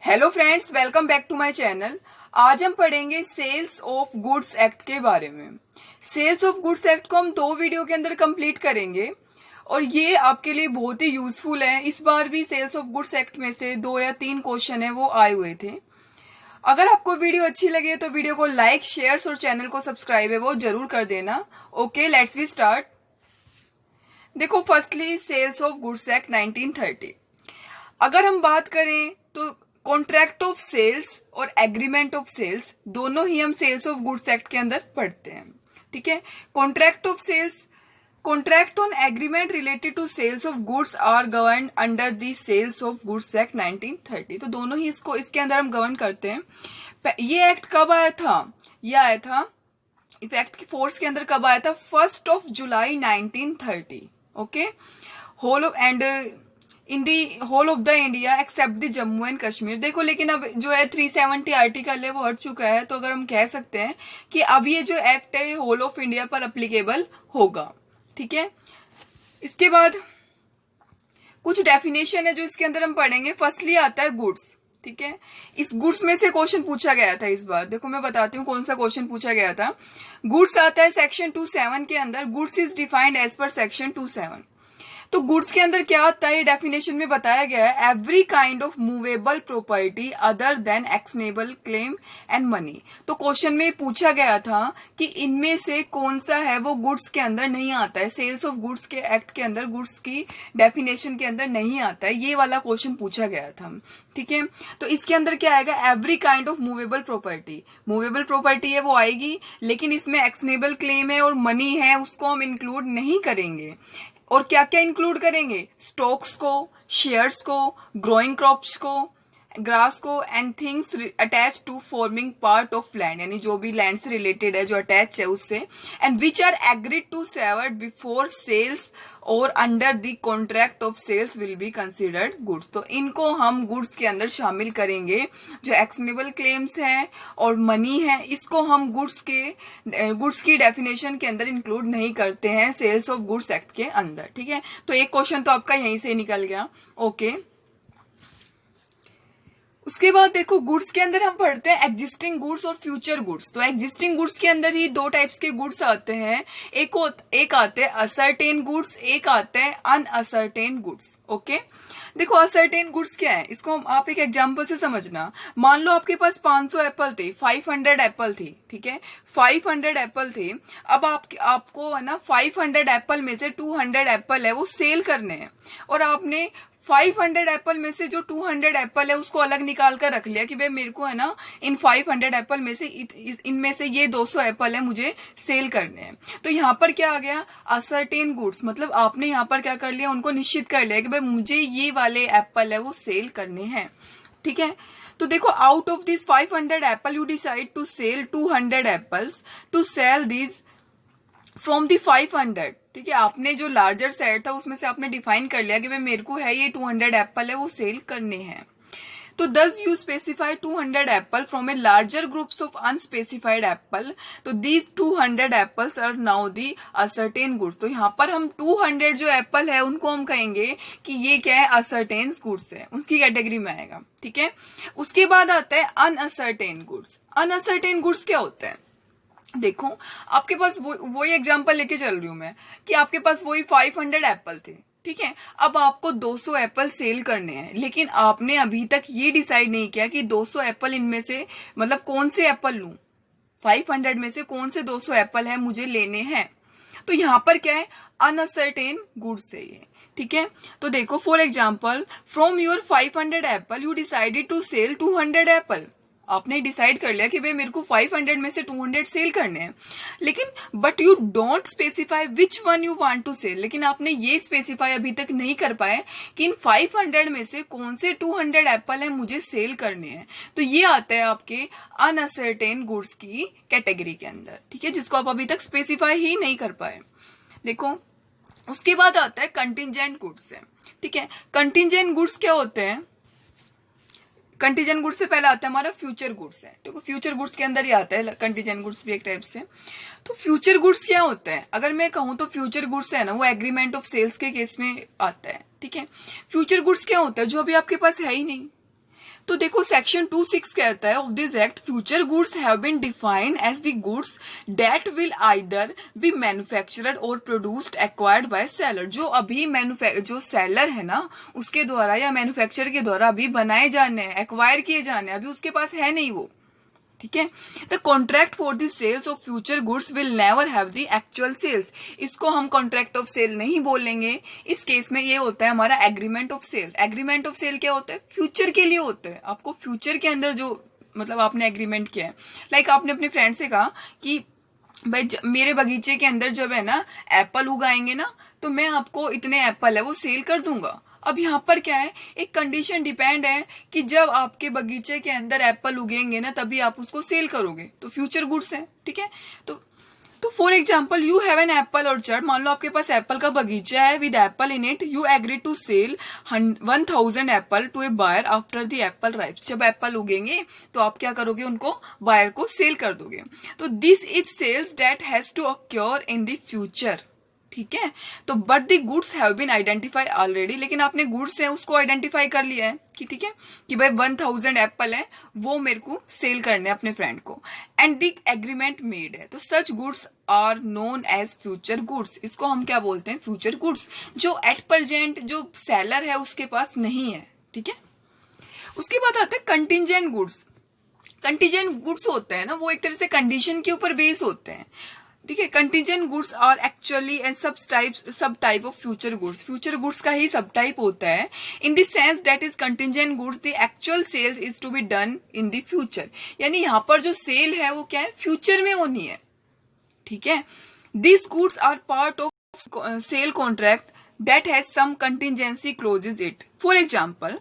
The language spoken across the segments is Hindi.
Hello friends, welcome back to my channel. आज हम पढ़ेंगे सेल्स ऑफ गुड्स एक्ट के बारे में। सेल्स ऑफ गुड्स एक्ट को हम 2 वीडियो के अंदर कंप्लीट करेंगे और ये आपके लिए बहुत ही यूजफुल है। इस बार भी सेल्स ऑफ गुड्स एक्ट में से 2 या 3 क्वेश्चन है वो आए हुए थे। अगर आपको वीडियो अच्छी लगे तो वीडियो को लाइक, शेयर और चैनल को सब्सक्राइब है वो जरूर कर देना। Okay, let's we start. देखो, firstly sales of goods act 1930। अगर हम बात करें तो कॉन्ट्रैक्ट ऑफ सेल्स और एग्रीमेंट ऑफ सेल्स दोनों ही हम सेल्स ऑफ गुड्स एक्ट के अंदर पढ़ते हैं। ठीक है, contract of sales, contract on agreement related to sales of goods are govern under the sales of goods act 1930। तो दोनों ही इसके अंदर हम गवर्न करते हैं। ये एक्ट कब आया था? ये आया था, इफेक्ट की फोर्स के अंदर कब आया था? 1 जुलाई 1930। Okay, whole of and in the whole of the India except the Jammu and Kashmir. देखो, लेकिन अब जो है 370 आर्टिकल है वो हट चुका है, तो अगर हम कह सकते हैं कि अब ये जो एक्ट है होल ऑफ इंडिया पर अप्लीकेबल होगा। ठीक है, इसके बाद कुछ डेफिनेशन है जो इसके अंदर हम पढ़ेंगे। फर्स्टली आता है गुड्स। ठीक है, इस गुड्स में से क्वेश्चन पूछा गया था इस बार। देखो, मैं बताती हूँ कौन सा क्वेश्चन पूछा गया था। गुड्स आता है सेक्शन 27 के अंदर। Goods is defined as per section 27। तो गुड्स के अंदर क्या आता है, डेफिनेशन में बताया गया है, every kind of movable property other than actionable claim and money. तो क्वेश्चन में पूछा गया था कि इनमें से कौन सा है वो गुड्स के अंदर नहीं आता है, सेल्स ऑफ गुड्स के एक्ट के अंदर गुड्स की डेफिनेशन के अंदर नहीं आता है। ये वाला क्वेश्चन पूछा गया था। ठीक है, तो इसके अंदर क्या आएगा? Every kind of movable property. Movable property है वो आएगी, लेकिन इसमें एक्शनेबल क्लेम है और मनी है, उसको हम इंक्लूड नहीं करेंगे। और क्या क्या इंक्लूड करेंगे? स्टॉक्स को, शेयर्स को, ग्रोइंग क्रॉप्स को, ग्रास को and things attach to forming part of land, यानी जो भी लैंड से रिलेटेड है, जो अटैच है उससे, and which are agreed to severed before sales और under the contract of sales will be considered goods. तो इनको हम गुड्स के अंदर शामिल करेंगे। जो एक्शनेबल क्लेम्स हैं और मनी है, इसको हम गुड्स की डेफिनेशन के अंदर इंक्लूड नहीं करते हैं सेल्स ऑफ गुड्स एक्ट के अंदर। ठीक है, तो एक क्वेश्चन तो आपका यहीं से निकल गया। ओके, उसके बाद देखो, गुड्स के अंदर हम पढ़ते हैं एग्जिस्टिंग गुड्स और फ्यूचर गुड्स। तो एग्जिस्टिंग गुड्स के अंदर ही 2 टाइप्स के गुड्स आते हैं। एक आते हैं असर्टेन गुड्स, एक आते हैं अनअसर्टेन गुड्स। ओके, देखो असर्टेन गुड्स क्या है, इसको आप एक एग्जांपल से समझना। मान लो आपके पास 500 एप्पल थे, 500 एप्पल थे। ठीक है, 500 एप्पल थे। अब आपको है ना 500 एप्पल में से 200 एप्पल है वो सेल करने हैं, और आपने 500 एप्पल में से जो 200 एप्पल है उसको अलग निकाल कर रख लिया कि भाई मेरे को है ना इन 500 एप्पल में से इनमें से ये 200 एप्पल है मुझे सेल करने हैं। तो यहाँ पर क्या आ गया? असर्टेन गुड्स, मतलब आपने यहाँ पर क्या कर लिया, उनको निश्चित कर लिया कि भाई मुझे ये वाले एप्पल है वो सेल करने हैं। ठीक है, तो देखो, out of this 500 apple you decide to sell 200 apples to sell this from the 500। ठीक है, आपने जो लार्जर सेट था उसमें से आपने डिफाइन कर लिया कि भाई मेरे को है ये 200 एप्पल है वो सेल करने हैं। तो thus you specify 200 apple from a larger groups of unspecified apple. तो these 200 apples are now the ascertain goods. तो यहाँ पर हम 200 जो एप्पल है उनको हम कहेंगे कि ये क्या है? असर्टेन गुड्स है, उसकी कैटेगरी में आएगा। ठीक है, उसके बाद आता है अनअसर्टेन गुड्स। अनअसर्टेन गुड्स क्या होता है? देखो, आपके पास वही एग्जांपल लेके चल रही हूं मैं कि आपके पास वही 500 एप्पल थे। ठीक है, अब आपको 200 एप्पल सेल करने हैं, लेकिन आपने अभी तक ये डिसाइड नहीं किया कि 200 एप्पल इनमें से मतलब कौन से एप्पल लूं, 500 में से कौन से 200 एप्पल है मुझे लेने हैं। तो यहां पर क्या है? अनअसर्टेन गुड्स है ये। ठीक है, तो देखो, for example, from your 500 apple you decided to sell 200 apple. आपने डिसाइड कर लिया कि भाई मेरे को 500 में से 200 सेल करने हैं, लेकिन but you don't specify which one you want to sell. लेकिन आपने ये स्पेसिफाई अभी तक नहीं कर पाए कि इन 500 में से कौन से 200 एप्पल है मुझे सेल करने हैं। तो ये आता है आपके अनअसर्टेन गुड्स की कैटेगरी के अंदर। ठीक है, जिसको आप अभी तक स्पेसिफाई ही नहीं कर पाए। देखो, उसके बाद आता है कंटिजेंट गुड्स है। ठीक है, कंटिजेंट गुड्स क्या होते हैं? कंटीजेंट गुड्स से पहले आता है हमारा फ्यूचर गुड्स है। देखो, फ्यूचर गुड्स के अंदर ही आता है कंटीजेंट गुड्स भी एक टाइप से। तो फ्यूचर गुड्स क्या होता है? अगर मैं कहूं तो फ्यूचर गुड्स है ना वो एग्रीमेंट ऑफ सेल्स के केस में आता है। ठीक है, फ्यूचर गुड्स क्या होता है? जो अभी आपके पास है ही नहीं, तो देखो सेक्शन 2(6) कहता है of this act future goods have been defined as the goods that will either be manufactured और प्रोड्यूस्ड एक्वायर्ड बाय सेलर। जो अभी जो सेलर है ना उसके द्वारा या मैन्युफैक्चर के द्वारा अभी बनाए जाने हैं, एक्वायर किए जाने हैं, अभी उसके पास है नहीं वो, ठीक है। The contract for the sales of future goods will never have the actual sales. इसको हम कॉन्ट्रैक्ट ऑफ सेल नहीं बोलेंगे, इस केस में ये होता है हमारा agreement of sale. Agreement of sale क्या होता है? फ्यूचर के लिए होता है। आपको फ्यूचर के अंदर जो मतलब आपने एग्रीमेंट किया है, लाइक आपने अपने फ्रेंड से कहा कि भाई मेरे बगीचे के अंदर जब है ना एप्पल उगाएंगे ना तो मैं आपको इतने एप्पल है वो सेल कर दूंगा। अब यहाँ पर क्या है, एक कंडीशन डिपेंड है कि जब आपके बगीचे के अंदर एप्पल उगेंगे ना तभी आप उसको सेल करोगे, तो फ्यूचर गुड्स है, ठीक है। तो for example you have an apple orchard, मान लो आपके पास एप्पल का बगीचा है with apple in it, you agree to sell 1000 apple to a buyer after the apple ripes. जब एप्पल उगेंगे तो आप क्या करोगे, उनको बायर को सेल कर दोगे। तो this is sales that has to occur in the future, ठीक है। तो but the goods have been identify already, लेकिन आपने गुड्स है उसको आइडेंटिफाई कर लिया है कि ठीक है कि भाई 1000 एप्पल है वो मेरे को सेल करने अपने फ्रेंड को, एंड द एग्रीमेंट मेड है। तो such goods are known as future goods. इसको हम क्या बोलते हैं? फ्यूचर गुड्स, जो एट प्रेजेंट जो सेलर है उसके पास नहीं है, ठीक है। उसके बाद आता है कंटिजेंट गुड्स। कंटिजेंट गुड्स होते हैं ना वो एक तरह से कंडीशन के ऊपर बेस होते हैं, ठीक है। Contingent goods are actually and sub type of future goods. Future goods का ही सब टाइप होता है in the sense that is contingent goods the actual sales is to be done in the future. यानी यहाँ पर जो सेल है वो क्या है, फ्यूचर में होनी है, ठीक है। This goods are part of sale contract that has some contingency clauses it. For example,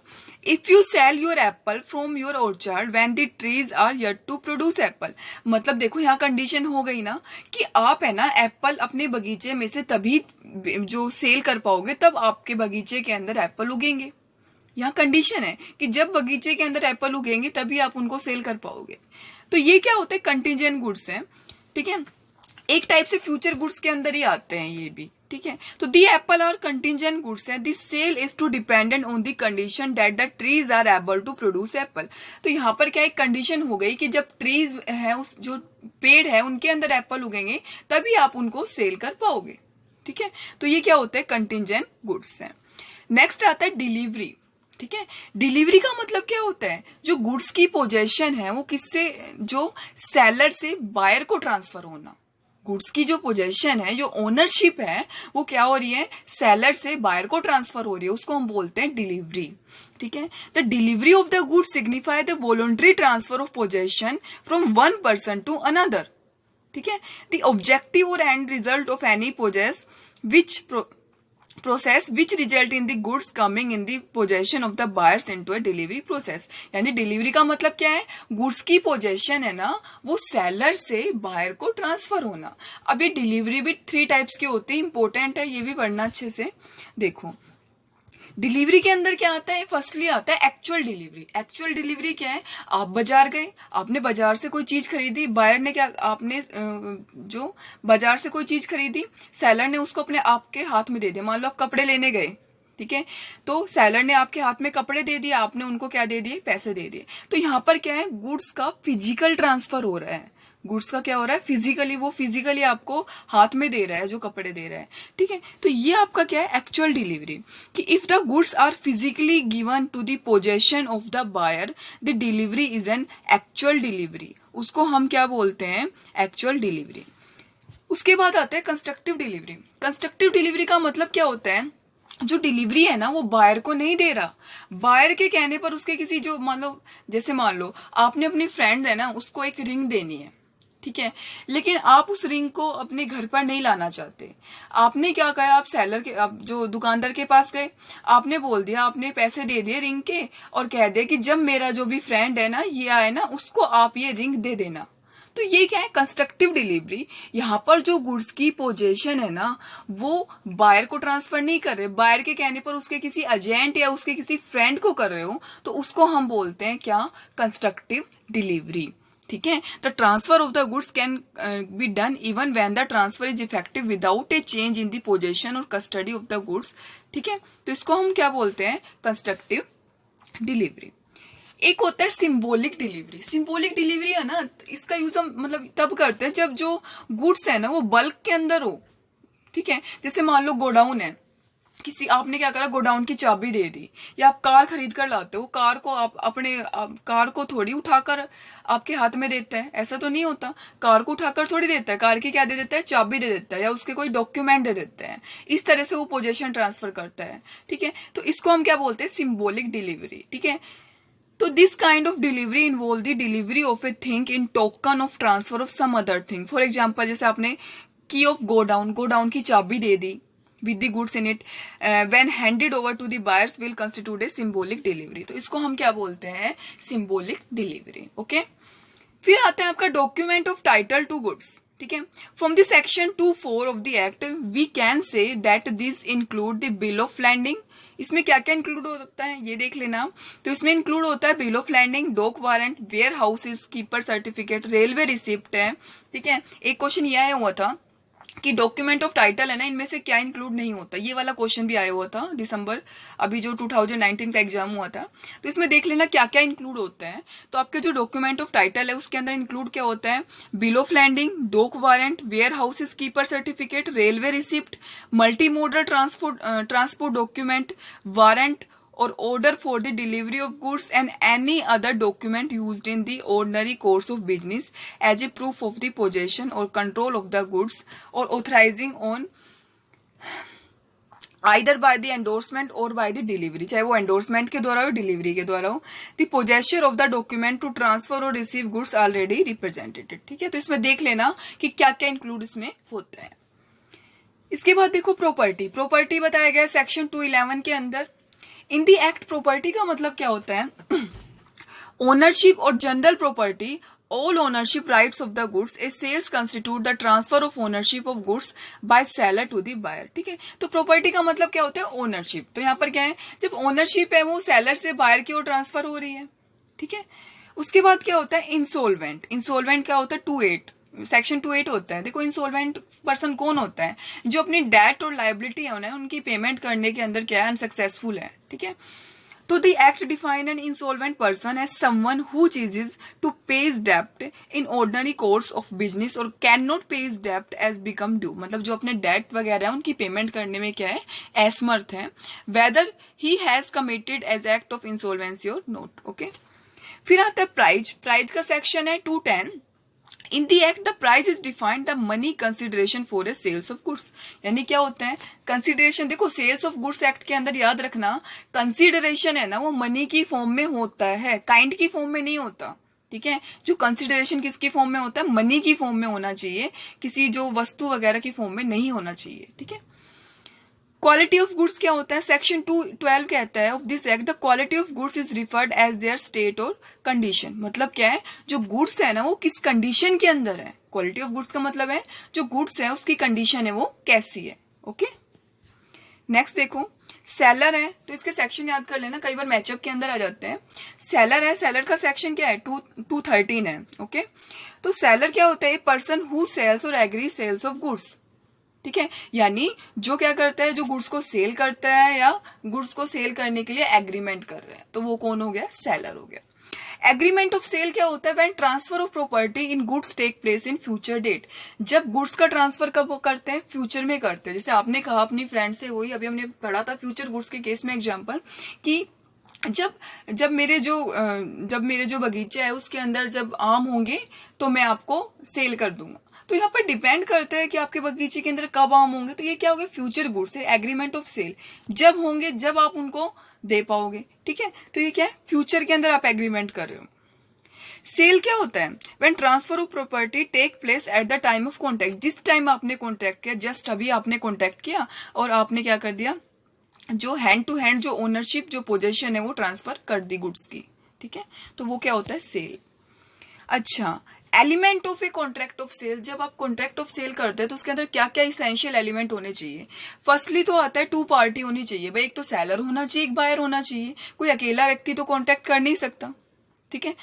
if you sell your apple from your orchard when the trees are yet to produce apple, मतलब देखो यहाँ कंडीशन हो गई ना कि आप है ना एप्पल अपने बगीचे में से तभी जो सेल कर पाओगे तब आपके बगीचे के अंदर एप्पल उगेंगे। यहाँ कंडीशन है कि जब बगीचे के अंदर एप्पल उगेंगे तभी आप उनको सेल कर पाओगे। तो ये क्या होता है, कंटिजेंट गुड्स है, ठीक है। एक टाइप से फ्यूचर गुड्स के अंदर ही आते हैं ये भी, ठीक है। तो दी एप्पल और कंटिजेंट गुड्स है, this sale is to dependent on the condition that the trees are able to produce apple. तो यहाँ पर क्या एक कंडीशन हो गई कि जब ट्रीज है उस जो पेड़ है उनके अंदर एप्पल उगेंगे तभी आप उनको सेल कर पाओगे, ठीक है। तो ये क्या होता है, कंटिजेंट गुड्स है। नेक्स्ट आता है डिलीवरी, ठीक है। डिलीवरी का मतलब क्या होता है, जो गुड्स की पोजेशन है वो किससे, जो सेलर से बायर को ट्रांसफर होना। गुड्स की जो पोजेशन है, जो ओनरशिप है वो क्या हो रही है, सेलर से बायर को ट्रांसफर हो रही है, उसको हम बोलते हैं डिलीवरी, ठीक है। The delivery of the goods signify the voluntary transfer of possession from one person to another, ठीक है। The objective or end result of any purposes which process which result in the goods coming in the possession of the buyers into a delivery process. यानी डिलीवरी का मतलब क्या है, गुड्स की पोजेशन है ना वो सेलर से बायर को ट्रांसफर होना। अब ये डिलीवरी भी 3 टाइप्स की होती है, इंपॉर्टेंट है, ये भी पढ़ना अच्छे से। देखो डिलीवरी के अंदर क्या आता है, फर्स्टली आता है एक्चुअल डिलीवरी। एक्चुअल डिलीवरी क्या है, आप बाजार गए, आपने बाजार से कोई चीज खरीदी, बायर ने क्या, आपने जो बाजार से कोई चीज खरीदी, सेलर ने उसको अपने आपके हाथ में दे दिया। मान लो आप कपड़े लेने गए, ठीक है, तो सेलर ने आपके हाथ में कपड़े दे दिए, आपने उनको क्या दे दिए, पैसे दे दिए। तो यहाँ पर क्या है, गुड्स का फिजिकल ट्रांसफर हो रहा है। गुड्स का क्या हो रहा है, फिजिकली, वो फिजिकली आपको हाथ में दे रहा है जो कपड़े दे रहा है, ठीक है। तो ये आपका क्या है, एक्चुअल डिलीवरी। कि if the goods are physically given to the possession of the buyer the delivery is an actual delivery, उसको हम क्या बोलते हैं, एक्चुअल डिलीवरी। उसके बाद आता है कंस्ट्रक्टिव डिलीवरी। कंस्ट्रक्टिव डिलीवरी का मतलब क्या होता है, जो डिलीवरी है ना वो बायर को नहीं दे रहा, बायर के कहने पर उसके किसी जो मान लो आपने अपनी फ्रेंड है ना उसको एक रिंग देनी है, ठीक है, लेकिन आप उस रिंग को अपने घर पर नहीं लाना चाहते। आपने क्या कहा, आप सेलर के, आप जो दुकानदार के पास गए, आपने बोल दिया, आपने पैसे दे दिए रिंग के और कह दिया कि जब मेरा जो भी फ्रेंड है ना ये आए ना उसको आप ये रिंग दे देना। तो ये क्या है, कंस्ट्रक्टिव डिलीवरी। यहाँ पर जो गुड्स की पोजेशन है ना वो बायर को ट्रांसफर नहीं कर रहे, बायर के कहने पर उसके किसी एजेंट या उसके किसी फ्रेंड को कर रहे हो, तो उसको हम बोलते हैं क्या, कंस्ट्रक्टिव डिलीवरी, ठीक है। The transfer of the goods can be done even when the transfer is effective without A change in the possession और कस्टडी ऑफ द गुड्स, ठीक है। तो इसको हम क्या बोलते हैं, कंस्ट्रक्टिव डिलीवरी। एक होता है सिंबॉलिक डिलीवरी। सिंबॉलिक डिलीवरी है ना, इसका यूज हम मतलब तब करते हैं जब जो गुड्स है ना वो बल्क के अंदर हो, ठीक है। जैसे मान लो गोडाउन है, किसी आपने क्या करा, गोडाउन की चाबी दे दी, या आप कार खरीद कर लाते हो, कार को कार को थोड़ी उठाकर आपके हाथ में देता है, ऐसा तो नहीं होता। कार को उठाकर थोड़ी देता है, कार की क्या दे देता है, चाबी दे देता है, या उसके कोई डॉक्यूमेंट दे देता है। इस तरह से वो पोजेशन ट्रांसफर करता है, ठीक है। तो इसको हम क्या बोलते हैं, सिंबॉलिक डिलीवरी, ठीक है। तो this kind of delivery involve the delivery of a thing in token of transfer of some other thing. For example, जैसे आपने की ऑफ गोडाउन की चाबी दे दी with the goods in it, when handed over to the buyers will constitute a symbolic delivery। तो इसको हम क्या बोलते हैं, symbolic delivery, ओके। फिर आता है आपका document of title to goods, ठीक है। From the section 2(4) of the act we can say that this include the bill of landing. इसमें क्या क्या इंक्लूड होता है ये देख लेना। तो इसमें इंक्लूड होता है bill of landing, dock warrant, warehouses keeper certificate, railway receipt है, ठीक है। एक क्वेश्चन ये आया हुआ था कि डॉक्यूमेंट ऑफ टाइटल है ना, इनमें से क्या इंक्लूड नहीं होता। ये वाला क्वेश्चन भी आया हुआ था दिसंबर, अभी जो 2019 का एग्जाम हुआ था। तो इसमें देख लेना क्या क्या इंक्लूड होता है। तो आपके जो डॉक्यूमेंट ऑफ टाइटल है उसके अंदर इंक्लूड क्या होता है, bill of landing, dock warrant, warehouses keeper certificate, railway receipt, multi modal transport document, warrant or order for the delivery of goods and any other document used in the ordinary course of business as a proof of the possession or control of the goods or authorizing on either by the endorsement or by the delivery, चाहे वो endorsement के द्वारा हो, delivery के द्वारा हो, the possessor of the document to transfer or receive goods already represented, ठीक है। तो इसमें देख लेना कि क्या क्या इंक्लूड इसमें होता है। इसके बाद देखो प्रॉपर्टी बताया गया सेक्शन 211 के अंदर। इन दी एक्ट प्रॉपर्टी का मतलब क्या होता है, ownership or general property, all ownership rights of the goods, a sales constitute the transfer of ownership of goods by seller to the buyer, ठीक है। तो प्रॉपर्टी का मतलब क्या होता है, ओनरशिप। तो यहाँ पर क्या है, जब ओनरशिप है वो सेलर से बायर की ओर ट्रांसफर हो रही है, ठीक है। उसके बाद क्या होता है, इंसोल्वेंट क्या होता है, 2(8) सेक्शन 2(8) होता है। देखो इंसॉल्वेंट पर्सन कौन होता है, जो अपनी डेट और लाइबिलिटी है उनकी पेमेंट करने के अंदर क्या है, अनसक्सेसफुल है, ठीक है। तो the act define an insolvent person as someone who ceases to pay his डेब्ट in ordinary course of business और कैन नॉट पे हिज डेब्ट एज बिकम ड्यू। मतलब जो अपने डेट वगैरह है उनकी पेमेंट करने में क्या है, असमर्थ है, whether he has committed as act of insolvency और नॉट, ओके। फिर आता है प्राइज का सेक्शन है 210। In the act the price is defined the money consideration for a sales of goods. यानी क्या होता है कंसिडरेशन, देखो सेल्स ऑफ गुड्स एक्ट के अंदर याद रखना कंसिडरेशन है ना वो मनी की फॉर्म में होता है, काइंड की फॉर्म में नहीं होता, ठीक है। जो कंसिडरेशन किसकी फॉर्म में होता है, मनी की फॉर्म में होना चाहिए, किसी जो वस्तु वगैरह की फॉर्म में नहीं होना चाहिए, ठीक है। क्वालिटी ऑफ गुड्स क्या होता है, सेक्शन 212 कहता है of this act the quality of goods is referred as their state or condition. मतलब क्या है, जो गुड्स है ना वो किस कंडीशन के अंदर है। क्वालिटी ऑफ गुड्स का मतलब है जो गुड्स है उसकी कंडीशन है वो कैसी है, ओके। नेक्स्ट देखो सेलर है, तो इसके सेक्शन याद कर लेना, कई बार मैचअप के अंदर आ जाते हैं। सेलर है, सेलर का सेक्शन क्या है, 213 है, ओके। तो सेलर क्या होता है, पर्सन हु सेल्स और एग्री सेल्स ऑफ गुड्स, ठीक है। यानी जो क्या करता है, जो गुड्स को सेल करता है या गुड्स को सेल करने के लिए एग्रीमेंट कर रहे हैं, तो वो कौन हो गया, सेलर हो गया। एग्रीमेंट ऑफ सेल क्या होता है, when transfer of property in goods take place in future date. जब गुड्स का ट्रांसफर कब करते हैं, फ्यूचर में करते हैं। जैसे आपने कहा अपनी फ्रेंड से, वही अभी हमने पढ़ा था फ्यूचर गुड्स के केस में एग्जाम्पल, कि जब मेरे जो बगीचा है उसके अंदर जब आम होंगे तो मैं आपको सेल कर दूंगा। तो यहाँ पर डिपेंड करता है कि आपके बगीचे के अंदर कब आम होंगे, तो ये क्या हो गया, फ्यूचर गुड्स है। एग्रीमेंट ऑफ सेल जब होंगे जब आप उनको दे पाओगे, ठीक है। तो ये क्या है, फ्यूचर के अंदर आप एग्रीमेंट कर रहे हो। सेल क्या होता है, when transfer of property take place at the time of contract. जिस टाइम आपने कॉन्ट्रैक्ट किया, जस्ट अभी आपने कॉन्ट्रैक्ट किया और आपने क्या कर दिया, जो हैंड टू हैंड जो ओनरशिप जो पोजेशन है वो ट्रांसफर कर दी गुड्स की, ठीक है। तो वो क्या होता है, सेल। अच्छा, element of a contract of sale. जब आप कॉन्ट्रैक्ट ऑफ सेल करते हैं तो उसके अंदर क्या क्या इसेंशियल एलिमेंट होने चाहिए। फर्स्टली तो आता है 2 पार्टी होनी चाहिए भाई, एक तो सेलर होना चाहिए, एक बायर होना चाहिए। कोई अकेला व्यक्ति तो कॉन्ट्रैक्ट कर नहीं सकता, ठीक है।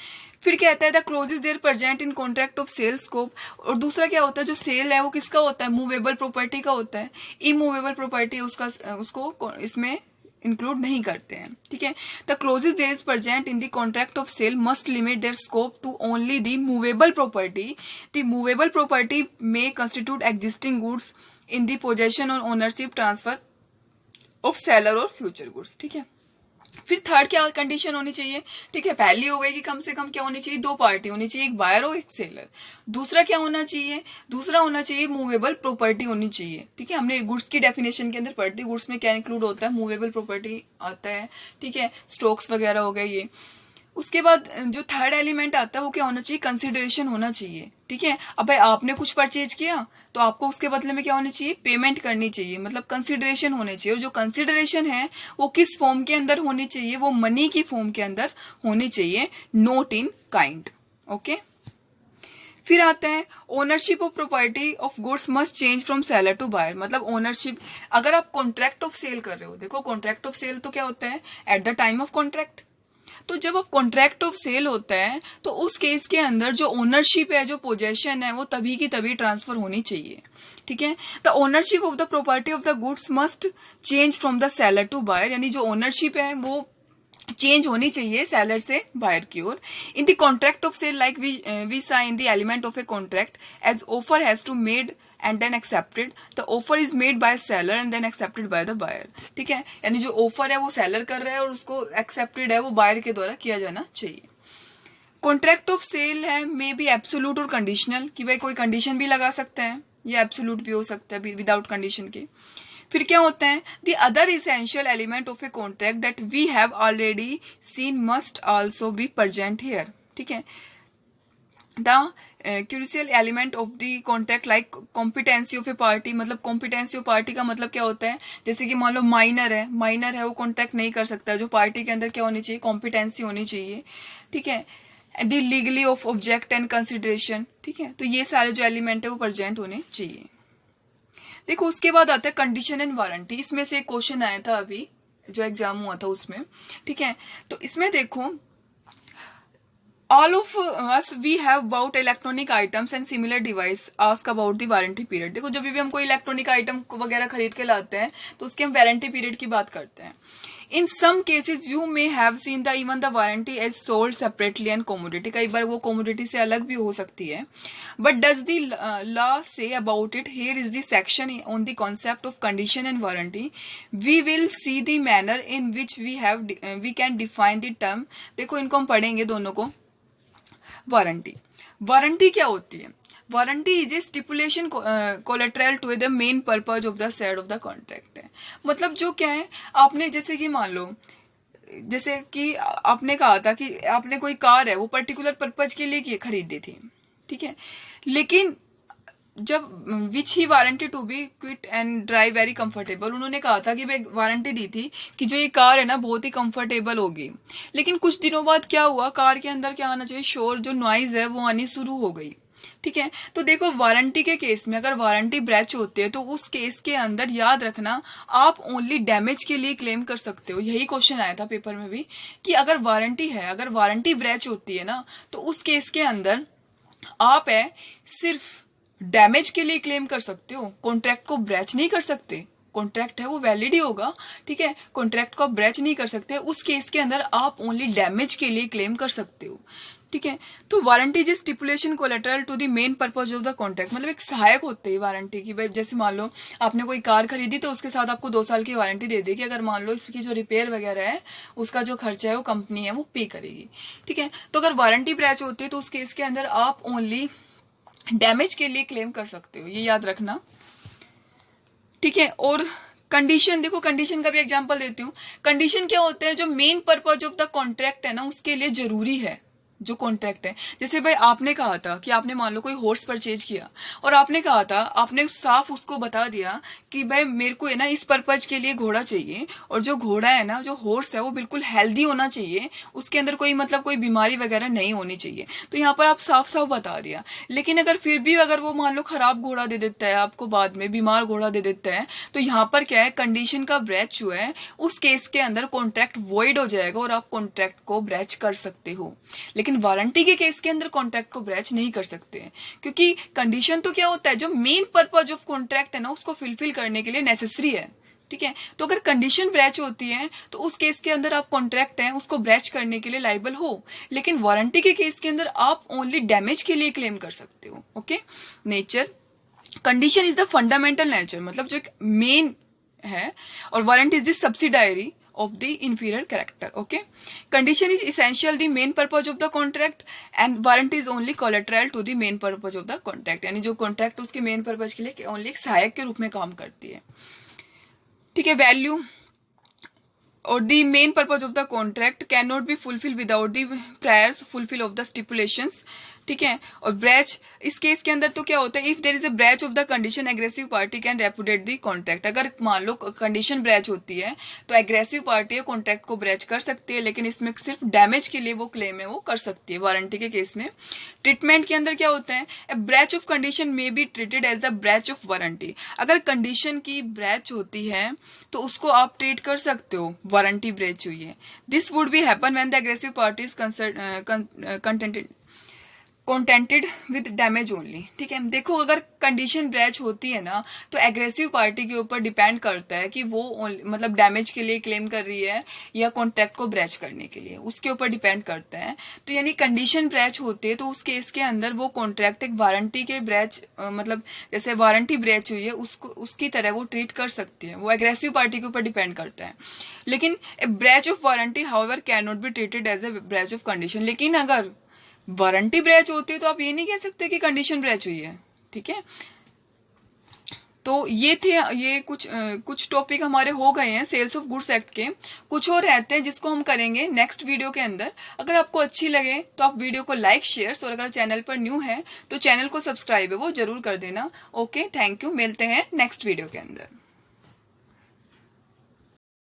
फिर कहता है the clauses there present in contract of sale scope. और दूसरा क्या होता है, जो सेल है वो किसका होता है, मूवेबल प्रॉपर्टी का होता है। इमूवेबल प्रॉपर्टी उसको इसमें इंक्लूड नहीं करते हैं, ठीक है। The clauses there is present in the contract of sale must limit their scope to only the movable property. The movable property में constitute existing goods in the possession और ओनरशिप ट्रांसफर ऑफ सेलर और फ्यूचर गुड्स, ठीक है। फिर थर्ड क्या कंडीशन होनी चाहिए, ठीक है। पहली हो गई कि कम से कम क्या होनी चाहिए, दो पार्टी होनी चाहिए, एक बायर और एक सेलर। दूसरा क्या होना चाहिए, दूसरा होना चाहिए मूवेबल प्रॉपर्टी होनी चाहिए, ठीक है। हमने गुड्स की डेफिनेशन के अंदर पढ़ती, गुड्स में क्या इंक्लूड होता है, मूवेबल प्रॉपर्टी आता है, ठीक है, स्टॉक्स वगैरह हो गए ये। उसके बाद जो थर्ड एलिमेंट आता है वो क्या होना चाहिए, कंसिडरेशन होना चाहिए, ठीक है। अब भाई आपने कुछ परचेज किया तो आपको उसके बदले में क्या होनी चाहिए, पेमेंट करनी चाहिए, मतलब कंसिडरेशन होने चाहिए। और जो कंसिडरेशन है वो किस फॉर्म के अंदर होनी चाहिए, वो मनी की फॉर्म के अंदर होनी चाहिए, नोट इन काइंड, ओके। फिर आता है ownership of property of goods must change from seller to buyer. मतलब ओनरशिप, अगर आप कॉन्ट्रैक्ट ऑफ सेल कर रहे हो, देखो कॉन्ट्रैक्ट ऑफ सेल तो क्या होता है, eight the time of contract. तो जब आप कॉन्ट्रैक्ट ऑफ सेल होता है तो उस केस के अंदर जो ओनरशिप है, जो पोजेशन है, वो तभी की तभी ट्रांसफर होनी चाहिए, ठीक है। The ownership of the property of the goods must change from the seller to buyer, यानी जो ओनरशिप है वो चेंज होनी चाहिए सेलर से बायर की ओर। In the contract of sale like we sign the element of a contract as offer has to made and then accepted, the offer is made by seller and then accepted by the buyer, ठीक है। यानी जो ऑफर है वो सेलर कर रहा है और उसको एक्सेप्टेड है वो बायर के द्वारा किया जाना चाहिए। कॉन्ट्रैक्ट ऑफ सेल है मे बी एब्सोल्यूट और कंडीशनल, कि भाई कोई कंडीशन भी लगा सकते हैं, या एब्सोल्यूट भी हो सकता है विदाउट कंडीशन के। फिर क्या होता है, the other essential element of a contract that we have already seen must also be present here, ठीक है। The crucial element of the contract like competency of a party, मतलब कॉम्पिटेंसी ऑफ पार्टी का मतलब क्या होता है, जैसे कि मान लो माइनर है वो कॉन्ट्रैक्ट नहीं कर सकता, जो पार्टी के अंदर क्या होनी चाहिए, कॉम्पिटेंसी होनी चाहिए, ठीक है। The legally of object and consideration, ठीक है। तो ये सारे जो एलिमेंट है वो प्रेजेंट होने चाहिए। देखो उसके बाद आता है कंडीशन एंड वारंटी। इसमें से एक क्वेश्चन आया था अभी जो एग्जाम हुआ था उसमें, ठीक है। तो इसमें देखो all of us we have bought electronic items and similar device ask about the warranty period। देखो जब भी हम कोई इलेक्ट्रॉनिक आइटम वगैरह खरीद के लाते हैं तो उसके हम वारंटी पीरियड की बात करते हैं। In some cases you may have seen the even the warranty as sold separately and commodity, कई बार वो कमोडिटी से अलग भी हो सकती है। But does the law say about it, here is the section on the concept of condition and warranty. We will see the manner in which we can define the term. देखो इनको हम पढ़ेंगे दोनों को। वारंटी क्या होती है, warranty is a stipulation collateral to the main purpose of the side of the contract है। मतलब जो क्या है, आपने जैसे कि मान लो, जैसे कि आपने कहा था कि आपने कोई कार है वो पर्टिकुलर पर्पज के लिए खरीदी थी, ठीक है। लेकिन जब which he warranty to be quiet and drive very comfortable, उन्होंने कहा था कि भाई वारंटी दी थी कि जो ये कार है ना बहुत ही कंफर्टेबल होगी। लेकिन कुछ दिनों बाद क्या हुआ, कार के अंदर क्या आना चाहिए, शोर, जो नॉइज है वो आनी शुरू हो गई, ठीक है। तो देखो वारंटी के केस में अगर वारंटी ब्रेच होती है तो उस केस के अंदर याद रखना आप ओनली डैमेज के लिए क्लेम कर सकते हो। यही क्वेश्चन आया था पेपर में भी कि अगर वारंटी है, अगर वारंटी ब्रेच होती है ना तो उस केस के अंदर आप है सिर्फ डैमेज के लिए क्लेम कर सकते हो, कॉन्ट्रैक्ट को ब्रेच नहीं कर सकते। कॉन्ट्रैक्ट है वो वैलिड ही होगा, ठीक है, कॉन्ट्रैक्ट को ब्रेच नहीं कर सकते। उस केस के अंदर आप ओनली डैमेज के लिए क्लेम कर सकते हो, ठीक है। तो warranty is stipulation collateral to the main purpose of the contract, मतलब एक सहायक होते हैं वारंटी की। भाई जैसे मान लो आपने कोई कार खरीदी तो उसके साथ आपको 2 साल की वारंटी दे देगी, अगर मान लो इसकी जो रिपेयर वगैरह है उसका जो खर्चा है वो कंपनी है वो पे करेगी, ठीक है। तो अगर वारंटी ब्रेच होती है तो उस केस के अंदर आप ओनली डैमेज के लिए क्लेम कर सकते हो, ये याद रखना, ठीक है। और कंडीशन, देखो कंडीशन का भी एग्जांपल देती हूँ। कंडीशन क्या होते हैं, जो main purpose of the contract है ना उसके लिए जरूरी है जो कॉन्ट्रैक्ट है। जैसे भाई आपने कहा था कि आपने मान लो कोई हॉर्स परचेज किया और आपने कहा था, आपने साफ उसको बता दिया कि भाई मेरे को है ना इस पर्पज के लिए घोड़ा चाहिए, और जो घोड़ा है ना, जो हॉर्स है वो बिल्कुल हेल्दी होना चाहिए, उसके अंदर कोई मतलब कोई बीमारी वगैरह नहीं होनी चाहिए। तो यहाँ पर आप साफ साफ बता दिया। लेकिन अगर फिर भी अगर वो मान लो खराब घोड़ा दे देता है आपको, बाद में बीमार घोड़ा दे देता है, तो यहाँ पर क्या है, कंडीशन का ब्रेच हुआ है, उस केस के अंदर कॉन्ट्रैक्ट वॉइड हो जाएगा और आप कॉन्ट्रैक्ट को ब्रेच कर सकते हो। लेकिन वारंटी के केस के अंदर कॉन्ट्रैक्ट को ब्रेच नहीं कर सकते हैं, क्योंकि कंडीशन तो क्या होता है, जो मेन पर्पज ऑफ कॉन्ट्रैक्ट है ना उसको फुलफिल करने के लिए नेसेसरी है, ठीक है। तो अगर कंडीशन ब्रेच होती है तो उस केस के अंदर आप कॉन्ट्रैक्ट है उसको ब्रेच करने के लिए लाइबल हो, लेकिन वारंटी के केस के अंदर आप ओनली डैमेज के लिए क्लेम कर सकते हो। Okay. Nature, condition is the fundamental nature, मतलब जो एक मेन है, और warranty is the subsidiary of the inferior character. Okay, condition is essential the main purpose of the contract and warranty is only collateral to the main purpose of the contract, यानी जो contract उसके main purpose के लिए only एक सहायक के रूप में काम करती है। ठीक है। वैल्यू और the main purpose of the contract cannot be fulfilled without the prior fulfill of the stipulations, ठीक है। और ब्रेच इस केस के अंदर तो क्या होता है, if there is a breach of the condition aggressive party can repudiate the contract. अगर मान लो कंडीशन ब्रेच होती है तो एग्रेसिव पार्टी है कॉन्ट्रैक्ट को ब्रेच कर सकती है, लेकिन इसमें सिर्फ डैमेज के लिए वो क्लेम है वो कर सकती है वारंटी के केस में। ट्रीटमेंट के अंदर क्या होता है, a breach of condition may be treated as the breach of warranty. अगर कंडीशन की ब्रेच होती है तो उसको आप ट्रीट कर सकते हो वारंटी ब्रेच हुई है। This would be happen when the aggressive party is contented with damage only. ठीक है। देखो अगर कंडीशन ब्रेच होती है ना तो एग्रेसिव पार्टी के ऊपर डिपेंड करता है कि वो मतलब डैमेज के लिए क्लेम कर रही है या कॉन्ट्रैक्ट को ब्रेच करने के लिए, उसके ऊपर डिपेंड करता है। तो यानी कंडीशन ब्रेच होती है तो उस केस के अंदर वो कॉन्ट्रैक्ट एक वारंटी के ब्रेच मतलब जैसे वारंटी ब्रेच हुई है उसको उसकी तरह वो ट्रीट कर सकती है, वो एग्रेसिव पार्टी के ऊपर डिपेंड करता है। लेकिन breach of warranty however can not be treated as a breach of condition. लेकिन अगर वारंटी ब्रेच होती है तो आप ये नहीं कह सकते कि कंडीशन ब्रेच हुई है। ठीक है। तो ये कुछ टॉपिक हमारे हो गए हैं सेल्स ऑफ गुड्स एक्ट के। कुछ और रहते हैं जिसको हम करेंगे नेक्स्ट वीडियो के अंदर। अगर आपको अच्छी लगे तो आप वीडियो को लाइक शेयर, और अगर चैनल पर न्यू है तो चैनल को सब्सक्राइब है वो जरूर कर देना। Okay, thank you. मिलते हैं नेक्स्ट वीडियो के अंदर।